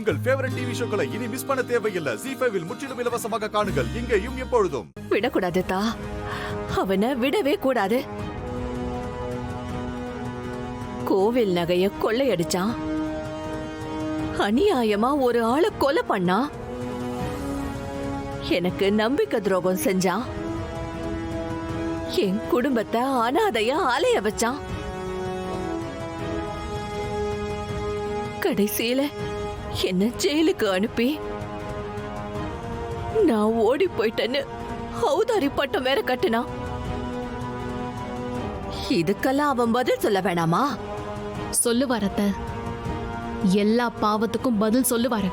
உங்கள் favourite TV ஷோக்களை இனி miss பண்ண தேவையில்லை. ZEE5 இல் முற்றிலும் இலவசமாக காணுங்கள். இங்கேயும் எப்பொழுதும். விடக்கூடாது தா, அவனை விடவே கூடாது. கோவில் நகைய கொள்ளையடிச்சான், அநியாயமா ஒரு ஆளை கொலை பண்ணா, எனக்கு நம்பிக்கை துரோகம் செஞ்சான், என் குடும்பத்தை அனாதையா அலைய வச்சான். கடைசியில என்ன ஜெயிலுக்கு அனுப்பி நான் ஓடி போயிட்டேன்னு ஹவுதாரி பட்டம் வேற கட்டுனா. இதுக்கெல்லாம் அவன் பதில் சொல்ல வேணாமா? சொல்லுவார் அத்தை, எல்லா பாவத்துக்கும் பதில் சொல்லுவாரு.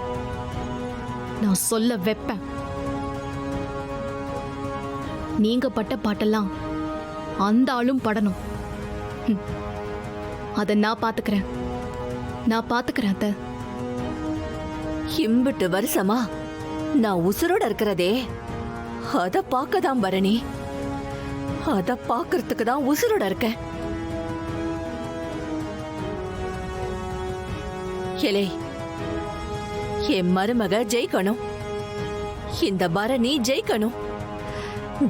நான் சொல்ல வைப்பேன். நீங்க பட்ட பாட்டெல்லாம் அந்த ஆளும் படணும். அத நான் பாத்துக்கிறேன் அத்தை. இம்பிட்டு வருஷமா நான் உசுரோட இருக்கிறதே அத பாக்கதான் பரணி, அத பாக்குறதுக்கு தான் உசுரோட இருக்கேன். எலே, என் மருமக ஜெயிக்கணும், இந்த பரணி ஜெயிக்கணும்,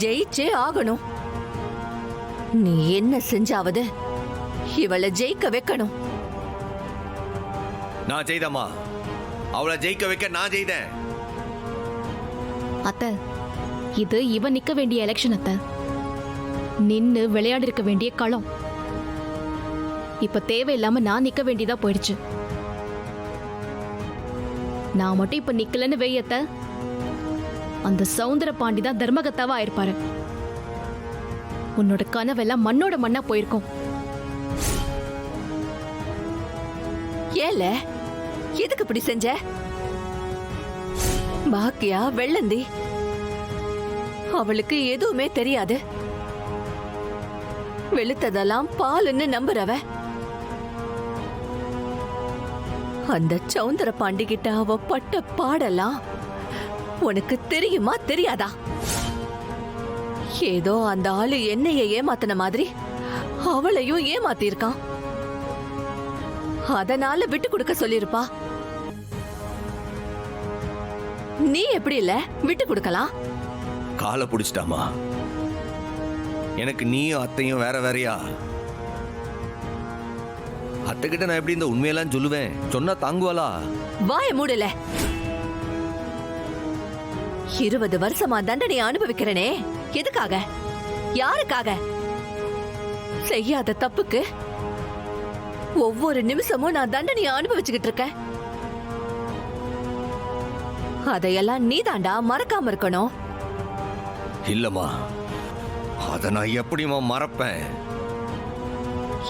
ஜெயிச்சே ஆகணும். நீ என்ன செஞ்சாவது இவளை ஜெயிக்க வைக்கணும். நான் செய்தம்மா, அவளை ஜெயிக்க வைக்க நான் செய்தேன். அத்தை, இது இவன் நிக்க வேண்டிய எலெக்ஷன் அத்தை, நின்னு விளையாடி இருக்க வேண்டிய களம். இப்ப தேவையில்லாம நான் நிக்க வேண்டியதா போயிடுச்சு. நான் மட்டும் இப்ப நிக்கலன்னு வெய்யத்த, அந்த சௌந்தர பாண்டி தான் தர்மகத்தாவா ஆயிருப்பாரு. உன்னோட கனவெல்லாம் மண்ணோட மண்ணா போயிருக்கும். ஏல, எதுக்கு இப்படி செஞ்ச? பாக்கியா வெள்ளந்தி, அவளுக்கு எதுவுமே தெரியாது. வெளுத்ததெல்லாம் பாலுன்னு நம்புறவ. அந்த சௌந்தர பாண்டி கிட்ட அவ பட்ட பாடலாம் உனக்கு தெரியுமா தெரியாதா? ஏதோ அந்த ஆளு என்னைய ஏமாத்தின மாதிரி அவளையும் ஏமாத்திருக்கான். அதனால விட்டு கொடுக்க சொல்லிருப்பா. நீ எப்படி இல்ல விட்டு கொடுக்கலாம்? காலை புடிச்சிட்டாமா. எனக்கு நீயும் அத்தையும் வேற வேறையா? அத்தை கிட்ட நான் எப்படி இந்த உண்மையெல்லாம் சொல்லுவேன்? சொன்னா தாங்குவாளா? வாய மூடல. 20 வருஷமா தண்டனை அனுபவிக்கிறனே, எதுக்காக? யாருக்காக? செய்யாத தப்புக்கு ஒவ்வொரு நிமிஷமும் நான் தண்டனையை அனுபவிச்சுக்கிட்டு இருக்கேன். அதையெல்லாம் நீ தாண்டா மறக்காம இருக்கணும். இல்லம்மா, அத நான் எப்படிமா மறப்பேன்?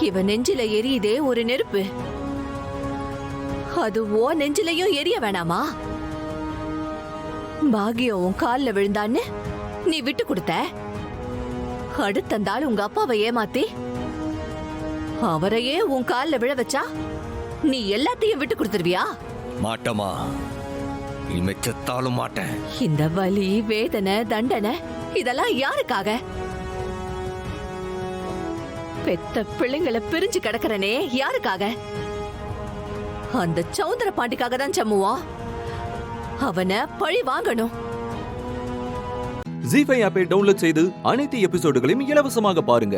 இவன் நெஞ்சில எரியுதே ஒரு நெருப்பு, அது ஓ நெஞ்சிலையும் எரிய வேணாமா? பாகியம் உன் காலில் விழுந்தான்னு நீ விட்டு கொடுத்த. அடுத்தந்தாள் உங்க அப்பாவை ஏமாத்தி அவரையே உன் காலில் விழ வச்சா நீ எல்லாத்தையும் விட்டு கொடுத்துருவியா? மாட்டமா, இனிமே செத்தாலும் மாட்டேன். இந்த வலி, வேதனை, தண்டனை இதெல்லாம் யாருக்காக? பெத்த பிள்ளைங்களை பிரிஞ்சு கிடக்கிறனே யாருக்காக? அந்த சௌந்தர பாண்டிக்காக தான் சம்முவா. அவனை பழி வாங்கணும். ZEE5 ஆப்பை டவுன்லோட் செய்து அனைத்து எபிசோடுகளையும் இலவசமாக பாருங்க.